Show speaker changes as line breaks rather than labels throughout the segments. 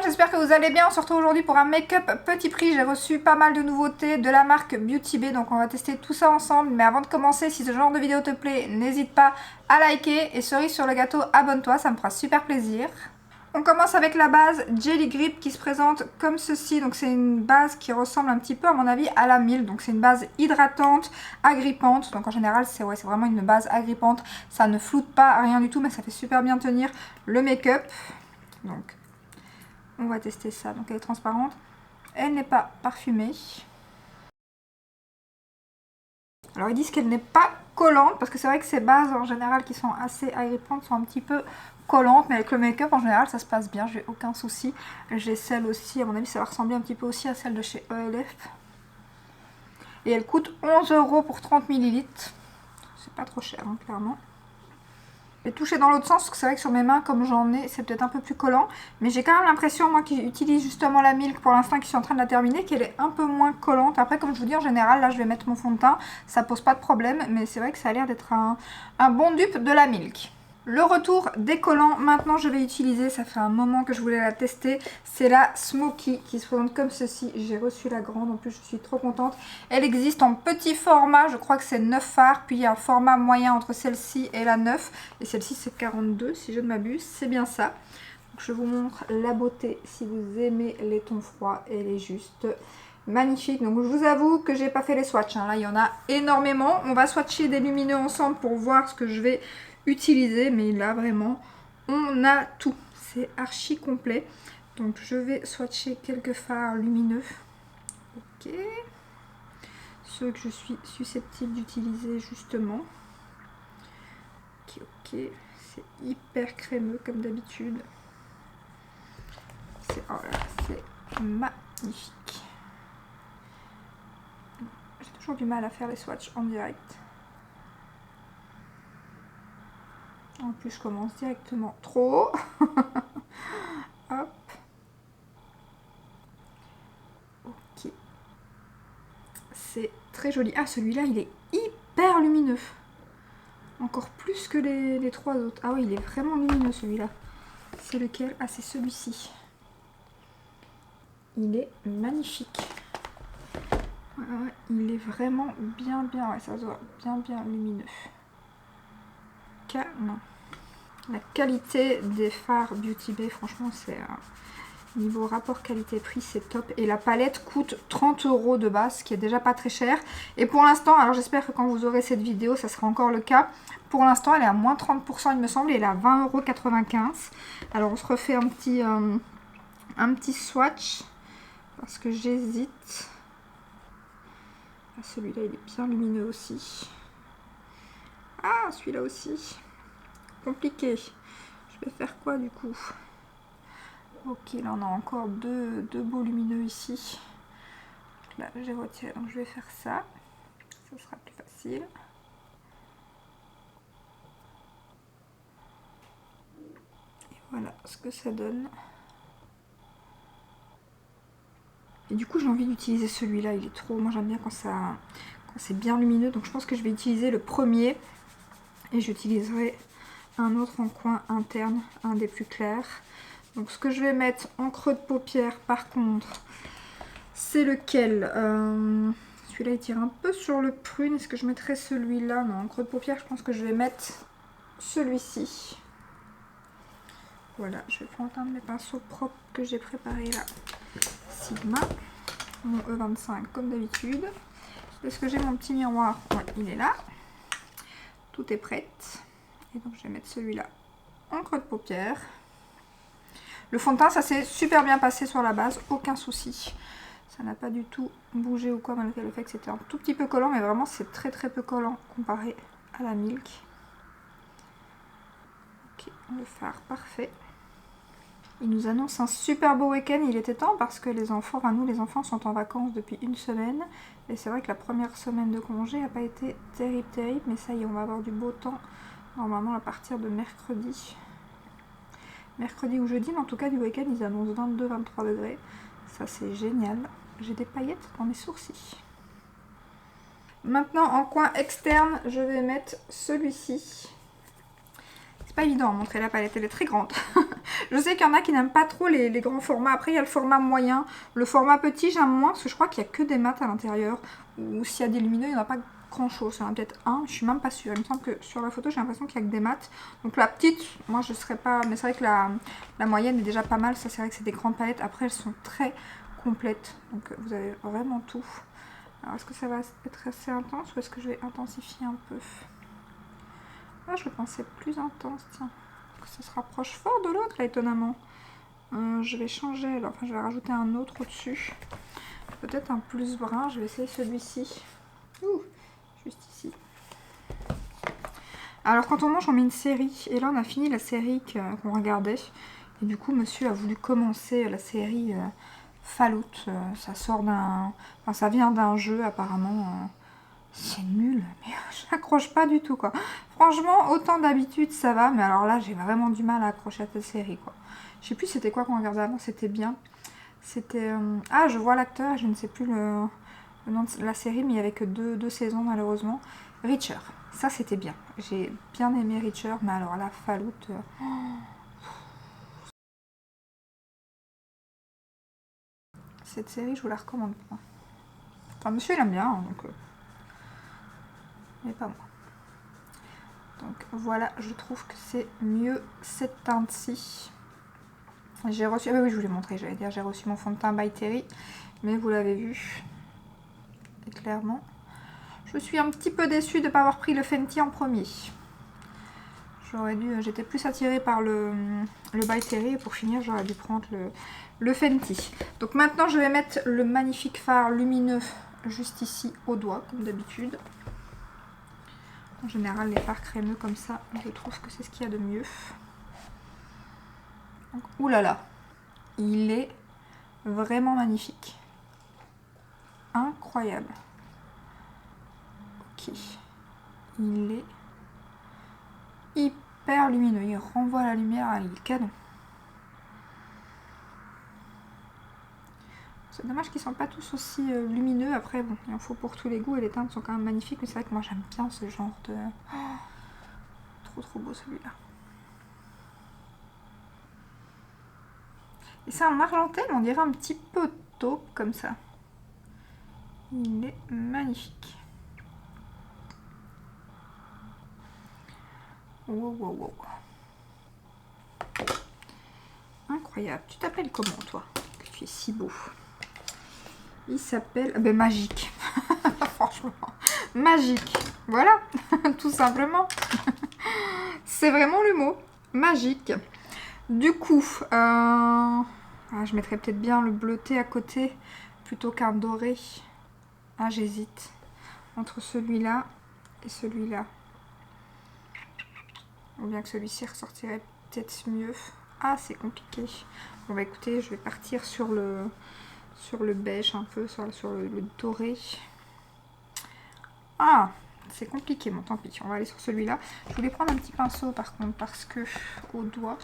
monde, j'espère que vous allez bien. On se retrouve aujourd'hui pour un make-up petit prix. J'ai reçu pas mal de nouveautés de la marque Beauty Bay, donc on va tester tout ça ensemble. Mais avant de commencer, si ce genre de vidéo te plaît, n'hésite pas à liker. Et cerise sur le gâteau, abonne-toi, ça me fera super plaisir. On commence avec la base Jelly Grip qui se présente comme ceci. Donc c'est une base qui ressemble un petit peu à mon avis à la Milk. Donc c'est une base hydratante, agrippante. Donc en général c'est vraiment une base agrippante. Ça ne floute pas, rien du tout, mais ça fait super bien tenir le make-up. Donc on va tester ça. Donc elle est transparente. Elle n'est pas parfumée. Alors ils disent qu'elle n'est pas collante parce que c'est vrai que ces bases en général qui sont assez agrippantes sont un petit peu collantes, mais avec le make-up en général ça se passe bien, j'ai aucun souci. J'ai celle aussi, à mon avis ça va ressembler un petit peu aussi à celle de chez ELF. Et elle coûte 11 € pour 30 ml. C'est pas trop cher hein, clairement. Et toucher dans l'autre sens, parce que c'est vrai que sur mes mains, comme j'en ai, c'est peut-être un peu plus collant. Mais j'ai quand même l'impression, moi qui utilise justement la Milk pour l'instant, qui suis en train de la terminer, qu'elle est un peu moins collante. Après, comme je vous dis, en général, là je vais mettre mon fond de teint, ça pose pas de problème. Mais c'est vrai que ça a l'air d'être un bon dupe de la Milk. Le retour des collants, maintenant je vais utiliser, ça fait un moment que je voulais la tester, c'est la Smoky qui se présente comme ceci. J'ai reçu la grande, en plus je suis trop contente. Elle existe en petit format, je crois que c'est 9 fards, puis il y a un format moyen entre celle-ci et la 9. Et celle-ci c'est 42 si je ne m'abuse, c'est bien ça. Donc, je vous montre la beauté si vous aimez les tons froids, elle est juste magnifique. Donc je vous avoue que j'ai pas fait les swatchs, hein. Là il y en a énormément. On va swatcher des lumineux ensemble pour voir ce que je vais utiliser, mais là vraiment on a tout, c'est archi complet. Donc je vais swatcher quelques fards lumineux, ok, ceux que je suis susceptible d'utiliser justement. Ok, c'est hyper crémeux comme d'habitude, c'est magnifique. J'ai toujours du mal à faire les swatchs en direct. En plus, je commence directement trop haut. Hop. Ok. C'est très joli. Ah, celui-là, il est hyper lumineux. Encore plus que les trois autres. Ah oui, il est vraiment lumineux, celui-là. C'est lequel? Ah, c'est celui-ci. Il est magnifique. Ouais, il est vraiment bien, ouais, ça se voit bien lumineux. Canon. La qualité des fards Beauty Bay, franchement, c'est niveau rapport qualité-prix, c'est top. Et la palette coûte 30 € de base, ce qui est déjà pas très cher. Et pour l'instant, alors j'espère que quand vous aurez cette vidéo, ça sera encore le cas. Pour l'instant, elle est à moins 30%, il me semble, et elle est à 20,95 €. Alors on se refait un petit swatch, parce que j'hésite. Ah, celui-là, il est bien lumineux aussi. Ah, celui-là aussi. Compliqué. Je vais faire quoi du coup? Ok, là on a encore deux beaux lumineux ici. Là j'ai retiré, donc je vais faire ça. Ça sera plus facile. Et voilà ce que ça donne. Et du coup j'ai envie d'utiliser celui-là, il est trop... Moi j'aime bien quand c'est bien lumineux, donc je pense que je vais utiliser le premier. Et j'utiliserai un autre en coin interne, un des plus clairs. Donc ce que je vais mettre en creux de paupière par contre, c'est lequel? Celui-là il tire un peu sur le prune. Est-ce que je mettrais celui-là? Non, en creux de paupière je pense que je vais mettre celui-ci. Voilà, je vais prendre un de mes pinceaux propres que j'ai préparé là. Sigma, mon E25 comme d'habitude. Est-ce que j'ai mon petit miroir? Ouais, il est là. Tout est prêt. Et donc je vais mettre celui-là en creux de paupière. Le fond de teint, ça s'est super bien passé sur la base, aucun souci. Ça n'a pas du tout bougé ou quoi, malgré le fait que c'était un tout petit peu collant, mais vraiment c'est très peu collant comparé à la Milk. Ok, le fard parfait. Il nous annonce un super beau week-end, il était temps parce que les enfants, enfin nous les enfants sont en vacances depuis une semaine. Et c'est vrai que la première semaine de congé n'a pas été terrible, mais ça y est, on va avoir du beau temps normalement à partir de mercredi. Mercredi ou jeudi, mais en tout cas du week-end ils annoncent 22-23 degrés. Ça c'est génial. J'ai des paillettes dans mes sourcils. Maintenant en coin externe, je vais mettre celui-ci. C'est pas évident à montrer la palette, elle est très grande. Je sais qu'il y en a qui n'aiment pas trop les grands formats. Après, il y a le format moyen. Le format petit, j'aime moins parce que je crois qu'il n'y a que des mats à l'intérieur. Ou s'il y a des lumineux, il n'y en a pas grand chose. Il y en a peut-être un, je suis même pas sûre. Il me semble que sur la photo, j'ai l'impression qu'il n'y a que des mats. Donc la petite, moi je serais pas. Mais c'est vrai que la moyenne est déjà pas mal. Ça, c'est vrai que c'est des grandes palettes. Après, elles sont très complètes. Donc vous avez vraiment tout. Alors, est-ce que ça va être assez intense ou est-ce que je vais intensifier un peu? Ah, je le pensais plus intense, tiens. Ça se rapproche fort de l'autre, là, étonnamment. Je vais changer, alors, enfin, je vais rajouter un autre au-dessus. Peut-être un plus brun, je vais essayer celui-ci. Ouh, juste ici. Alors, quand on mange, on met une série. Et là, on a fini la série qu'on regardait. Et du coup, monsieur a voulu commencer la série Fallout. Ça sort d'un... Enfin, ça vient d'un jeu, apparemment... C'est nul, mais je n'accroche pas du tout, quoi. Franchement, autant d'habitude, ça va, mais alors là, j'ai vraiment du mal à accrocher à cette série, quoi. Je sais plus c'était quoi qu'on regardait avant, c'était bien. C'était... Ah, je vois l'acteur, je ne sais plus le nom de la série, mais il n'y avait que deux saisons, malheureusement. Reacher, ça c'était bien. J'ai bien aimé Reacher, mais alors là, Fallout... Cette série, je vous la recommande pas. Enfin, monsieur, il aime bien, hein, donc... Mais pas moi. Donc voilà, je trouve que c'est mieux cette teinte-ci. J'ai reçu, ah oui, je vous l'ai montré, j'allais dire, j'ai reçu mon fond de teint by Terry, mais vous l'avez vu, et clairement. Je suis un petit peu déçue de ne pas avoir pris le Fenty en premier. J'aurais dû, j'étais plus attirée par le by Terry, et pour finir, j'aurais dû prendre le Fenty. Donc maintenant, je vais mettre le magnifique fard lumineux juste ici au doigt, comme d'habitude. En général, les fards crémeux comme ça, je trouve que c'est ce qu'il y a de mieux. Donc, ouh là là, il est vraiment magnifique. Incroyable. Ok. Il est hyper lumineux. Il renvoie la lumière à l'île canon. C'est dommage qu'ils ne sont pas tous aussi lumineux. Après, bon, il en faut pour tous les goûts et les teintes sont quand même magnifiques. Mais c'est vrai que moi j'aime bien ce genre de... Oh, trop beau celui-là. Et ça en argenté, on dirait un petit peu taupe comme ça. Il est magnifique. Wow, wow, wow. Incroyable. Tu t'appelles comment, toi? Tu es si beau. Il s'appelle... Ben, Magique. Franchement. Magique. Voilà. Tout simplement. C'est vraiment le mot. Magique. Du coup, je mettrais peut-être bien le bleuté à côté plutôt qu'un doré. Ah, j'hésite entre celui-là et celui-là. Ou bien que celui-ci ressortirait peut-être mieux. Ah, c'est compliqué. Bon, bah écoutez, je vais partir sur le beige un peu, sur le doré. Ah, c'est compliqué, bon tant pis, on va aller sur celui-là. Je voulais prendre un petit pinceau par contre, parce que au doigt,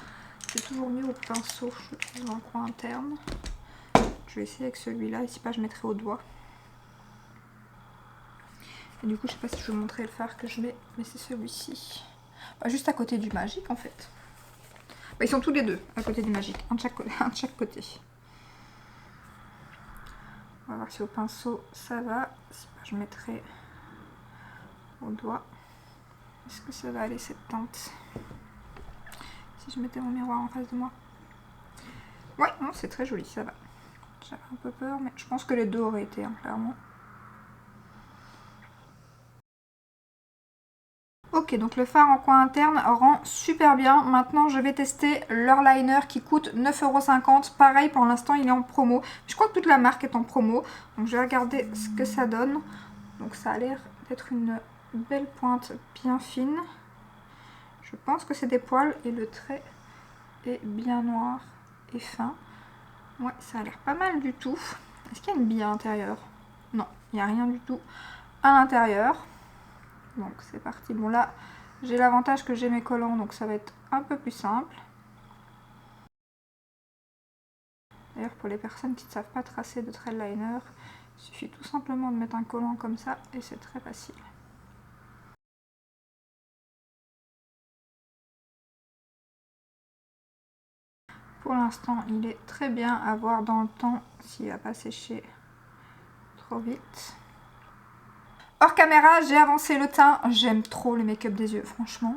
c'est toujours mieux au pinceau, je trouve, dans le coin interne. Je vais essayer avec celui-là, et si pas, je mettrai au doigt. Et du coup, je sais pas si je vais vous montrer le fard que je mets, mais c'est celui-ci. Bah, juste à côté du Magique, en fait. Bah, ils sont tous les deux à côté du Magique, un de chaque côté. On va voir si au pinceau ça va. Si pas, je mettrai au doigt. Est-ce que ça va aller cette teinte? Si je mettais mon miroir en face de moi. Ouais, non, c'est très joli, ça va. J'avais un peu peur, mais je pense que les deux auraient été, hein, clairement. Ok, donc le fard en coin interne rend super bien. Maintenant, je vais tester leur liner qui coûte 9,50 €. Pareil, pour l'instant, il est en promo. Je crois que toute la marque est en promo. Donc, je vais regarder ce que ça donne. Donc, ça a l'air d'être une belle pointe bien fine. Je pense que c'est des poils et le trait est bien noir et fin. Ouais, ça a l'air pas mal du tout. Est-ce qu'il y a une bille à l'intérieur? Non, il n'y a rien du tout à l'intérieur. Donc c'est parti. Bon là, j'ai l'avantage que j'ai mes collants, donc ça va être un peu plus simple. D'ailleurs, pour les personnes qui ne savent pas tracer de trail liner, il suffit tout simplement de mettre un collant comme ça et c'est très facile. Pour l'instant, il est très bien à voir dans le temps s'il va pas sécher trop vite. Hors caméra, j'ai avancé le teint. J'aime trop le make-up des yeux, franchement.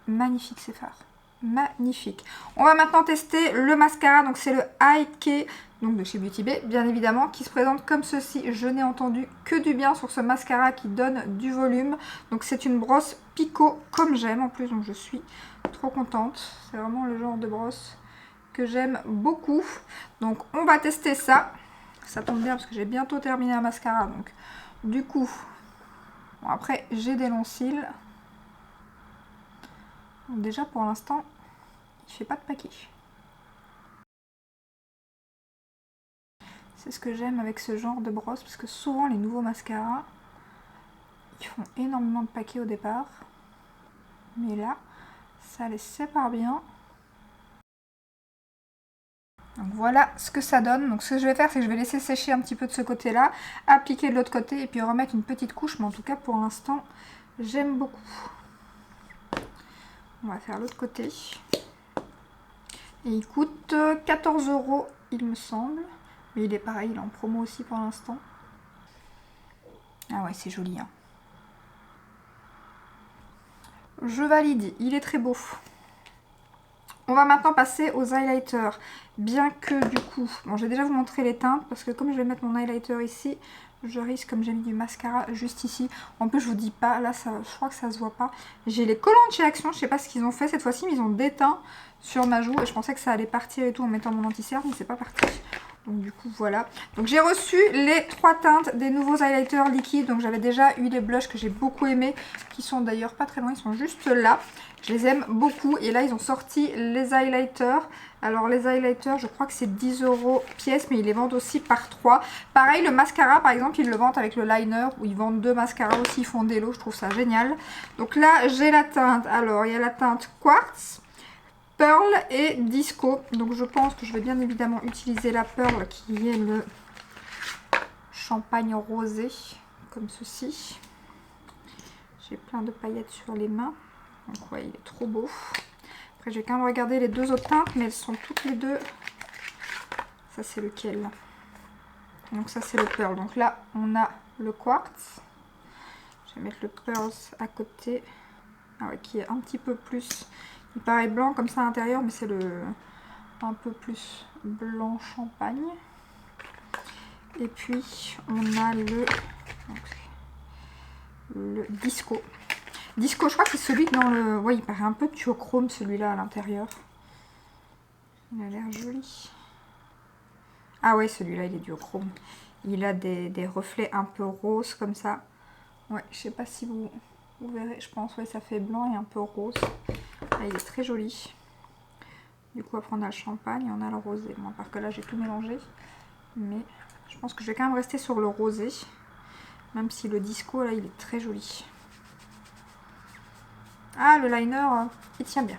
Magnifique ces fards. Magnifique. On va maintenant tester le mascara. Donc c'est le Ike, donc de chez Beauty Bay, bien évidemment, qui se présente comme ceci. Je n'ai entendu que du bien sur ce mascara qui donne du volume. Donc c'est une brosse Pico comme j'aime en plus, donc je suis trop contente. C'est vraiment le genre de brosse que j'aime beaucoup. Donc on va tester ça. Ça tombe bien parce que j'ai bientôt terminé un mascara. Donc du coup, bon, après j'ai des longs cils. Donc déjà pour l'instant, il fait pas de paquet. C'est ce que j'aime avec ce genre de brosse parce que souvent les nouveaux mascaras, ils font énormément de paquets au départ. Mais là, ça les sépare bien. Donc voilà ce que ça donne. Donc ce que je vais faire, c'est que je vais laisser sécher un petit peu de ce côté-là, appliquer de l'autre côté et puis remettre une petite couche. Mais en tout cas, pour l'instant, j'aime beaucoup. On va faire l'autre côté. Et il coûte 14 €, il me semble. Mais il est pareil, il est en promo aussi pour l'instant. Ah ouais, c'est joli, hein. Je valide, il est très beau. On va maintenant passer aux highlighters. Bien que du coup, bon, je vais déjà vous montrer les teintes parce que comme je vais mettre mon highlighter ici, je risque, comme j'ai mis du mascara juste ici. En plus, je vous dis pas, là, ça, je crois que ça se voit pas. J'ai les collants de chez Action, je sais pas ce qu'ils ont fait cette fois-ci, mais ils ont déteint sur ma joue et je pensais que ça allait partir et tout en mettant mon anti-cerne, mais c'est pas parti. Donc du coup voilà. Donc j'ai reçu les 3 teintes des nouveaux highlighters liquides. Donc j'avais déjà eu les blushs que j'ai beaucoup aimés, qui sont d'ailleurs pas très loin, ils sont juste là. Je les aime beaucoup et là ils ont sorti les highlighters. Alors les highlighters, je crois que c'est 10 € pièce, mais ils les vendent aussi par 3. Pareil, le mascara par exemple, ils le vendent avec le liner, où ils vendent 2 mascaras aussi, ils font des lots, je trouve ça génial. Donc là j'ai la teinte, alors il y a la teinte Quartz, Pearl et Disco. Donc je pense que je vais bien évidemment utiliser la Pearl qui est le champagne rosé, comme ceci. J'ai plein de paillettes sur les mains. Donc ouais, il est trop beau. Après je vais quand même regarder les deux autres teintes, mais elles sont toutes les deux. Ça c'est lequel? Donc ça c'est le Pearl. Donc là on a le Quartz. Je vais mettre le Pearl à côté. Ah ouais, qui est un petit peu plus... Il paraît blanc comme ça à l'intérieur, mais c'est le un peu plus blanc champagne. Et puis on a le Disco. Disco, je crois que c'est celui dans le... Ouais, il paraît un peu duochrome celui-là à l'intérieur. Il a l'air joli. Ah ouais, celui-là il est duochrome. Il a des reflets un peu roses comme ça. Ouais, je sais pas si vous verrez, je pense, ouais, ça fait blanc et un peu rose. Là, il est très joli. Du coup, après on a le champagne et on a le rosé. Bon, à part que là, j'ai tout mélangé. Mais je pense que je vais quand même rester sur le rosé. Même si le Disco, là, il est très joli. Ah, le liner, il tient bien.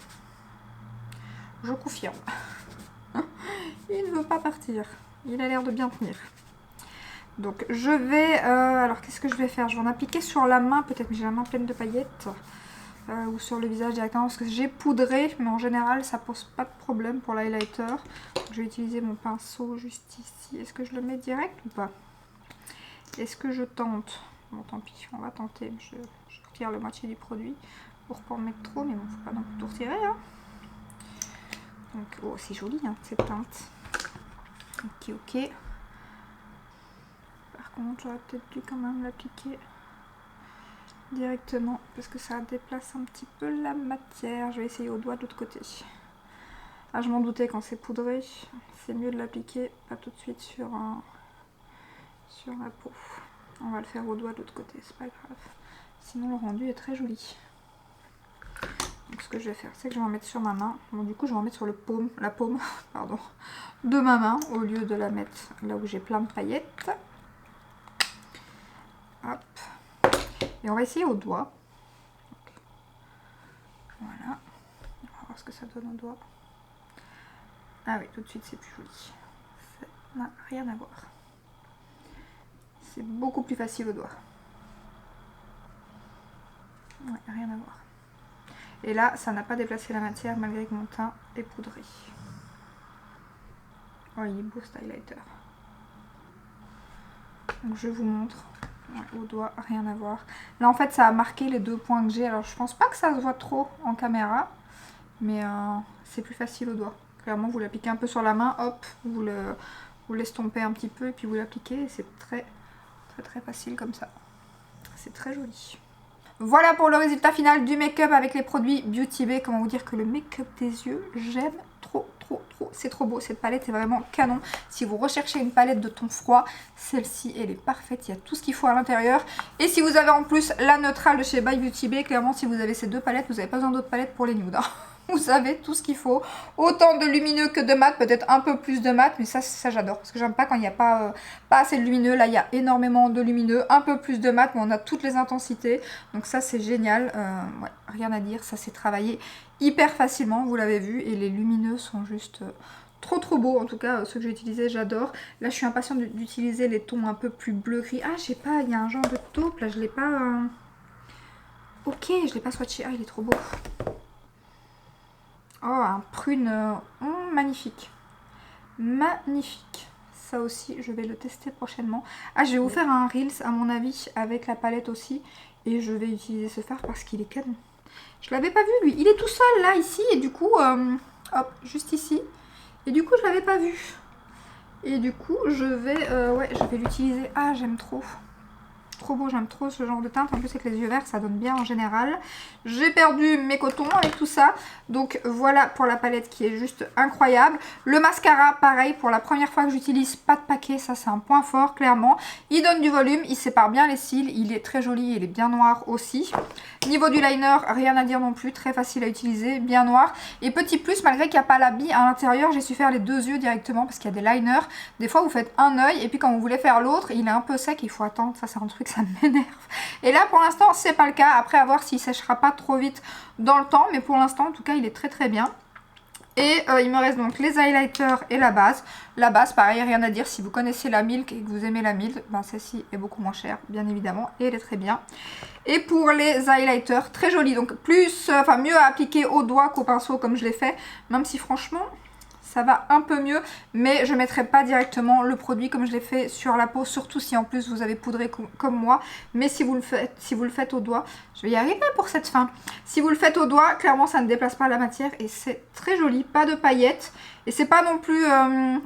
Je confirme. Il ne veut pas partir. Il a l'air de bien tenir. Donc, je vais... alors, qu'est-ce que je vais faire? Je vais en appliquer sur la main, peut-être, mais j'ai la main pleine de paillettes. Ou sur le visage directement, parce que j'ai poudré, mais en général, ça pose pas de problème pour l'highlighter. Je vais utiliser mon pinceau juste ici. Est-ce que je le mets direct ou pas? Est-ce que je tente? Bon, tant pis, on va tenter. Je retire la moitié du produit pour pas en mettre trop, mais bon, faut pas non plus tout retirer. Hein. Donc, oh, c'est joli, hein, cette teinte. Ok, ok. Par contre, j'aurais peut-être dû quand même l'appliquer directement parce que ça déplace un petit peu la matière. Je vais essayer au doigt de l'autre côté. Ah, je m'en doutais, quand c'est poudré, c'est mieux de l'appliquer pas tout de suite sur la peau. On va le faire au doigt de l'autre côté, c'est pas grave. Sinon le rendu est très joli. Donc ce que je vais faire, c'est que je vais en mettre sur ma main. Bon, du coup je vais en mettre sur la paume pardon, de ma main au lieu de la mettre là où j'ai plein de paillettes. Hop. Et on va essayer au doigt. Donc, voilà. On va voir ce que ça donne au doigt. Ah oui, tout de suite c'est plus joli. Ça n'a rien à voir. C'est beaucoup plus facile au doigt. Ouais, rien à voir. Et là, ça n'a pas déplacé la matière malgré que mon teint est poudré. Oh, il est beau cet highlighter. Donc je vous montre. Ouais, au doigt, rien à voir. Là en fait ça a marqué les 2 points que j'ai. Alors je pense pas que ça se voit trop en caméra. Mais c'est plus facile au doigt. Clairement vous l'appliquez un peu sur la main. Hop, vous l'estompez un petit peu et puis vous l'appliquez. Et c'est très facile comme ça. C'est très joli. Voilà pour le résultat final du make-up avec les produits Beauty Bay. Comment vous dire que le make-up des yeux, j'aime trop. C'est trop beau, cette palette est vraiment canon. Si vous recherchez une palette de ton froid, celle-ci elle est parfaite, il y a tout ce qu'il faut à l'intérieur. Et si vous avez en plus la neutrale de chez By Beauty Bay, clairement si vous avez ces 2 palettes, vous n'avez pas besoin d'autres palettes pour les nudes. Hein. Vous avez tout ce qu'il faut, autant de lumineux que de mat, peut-être un peu plus de mat, mais ça j'adore, parce que j'aime pas quand il n'y a pas assez de lumineux. Là il y a énormément de lumineux, un peu plus de mat, mais on a toutes les intensités, donc ça c'est génial. Ouais, rien à dire, ça s'est travaillé hyper facilement, vous l'avez vu, et les lumineux sont juste trop beaux. En tout cas ceux que j'ai utilisés j'adore. Là je suis impatiente d'utiliser les tons un peu plus bleu gris. Ah je sais pas, il y a un genre de taupe là, je l'ai pas ok, je l'ai pas swatché. Ah il est trop beau. Oh, un prune, magnifique. Magnifique. Ça aussi, je vais le tester prochainement. Ah, je vais vous faire un Reels, à mon avis, avec la palette aussi. Et je vais utiliser ce fard parce qu'il est canon. Je l'avais pas vu, lui. Il est tout seul, là, ici. Et du coup, hop, juste ici. Et du coup, je l'avais pas vu. Et du coup, je vais l'utiliser. Ah, j'aime trop. Trop beau, j'aime trop ce genre de teinte. En plus avec les yeux verts ça donne bien en général. J'ai perdu mes cotons avec tout ça. Donc voilà pour la palette qui est juste incroyable. Le mascara pareil, pour la première fois que j'utilise pas de paquet. Ça c'est un point fort clairement. Il donne du volume, il sépare bien les cils. Il est très joli, il est bien noir aussi. Niveau du liner, rien à dire non plus. Très facile à utiliser, bien noir. Et petit plus, malgré qu'il n'y a pas l'habit à l'intérieur, j'ai su faire les 2 yeux directement parce qu'il y a des liners. Des fois vous faites un œil et puis quand vous voulez faire l'autre, il est un peu sec, il faut attendre. Ça c'est un truc, ça m'énerve. Et là pour l'instant c'est pas le cas. Après à voir s'il séchera pas trop vite dans le temps. Mais pour l'instant en tout cas il est très bien. Et il me reste donc les highlighters et la base. La base, pareil, rien à dire. Si vous connaissez la Milk et que vous aimez la Milk, ben celle-ci est beaucoup moins chère, bien évidemment. Et elle est très bien. Et pour les highlighters, très joli. Donc mieux à appliquer au doigt qu'au pinceau comme je l'ai fait. Même si franchement, ça va un peu mieux. Mais je ne mettrai pas directement le produit comme je l'ai fait sur la peau. Surtout si en plus vous avez poudré comme moi. Mais si vous le faites au doigt, je vais y arriver pour cette fin. Si vous le faites au doigt, clairement ça ne déplace pas la matière. Et c'est très joli, pas de paillettes. Et c'est pas non plus...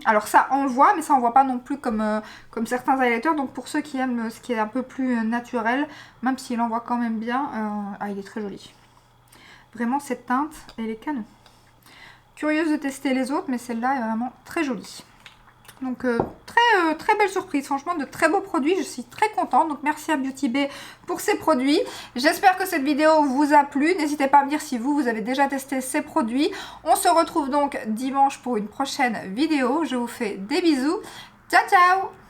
alors ça envoie, mais ça envoie pas non plus comme certains highlighters. Donc pour ceux qui aiment ce qui est un peu plus naturel, même s'il envoie quand même bien, il est très joli. Vraiment cette teinte, elle est canon. Curieuse de tester les autres, mais celle-là est vraiment très jolie. Donc très belle surprise, franchement de très beaux produits, je suis très contente. Donc merci à Beauty Bay pour ces produits. J'espère que cette vidéo vous a plu. N'hésitez pas à me dire si vous avez déjà testé ces produits. On se retrouve donc dimanche pour une prochaine vidéo. Je vous fais des bisous. Ciao ciao!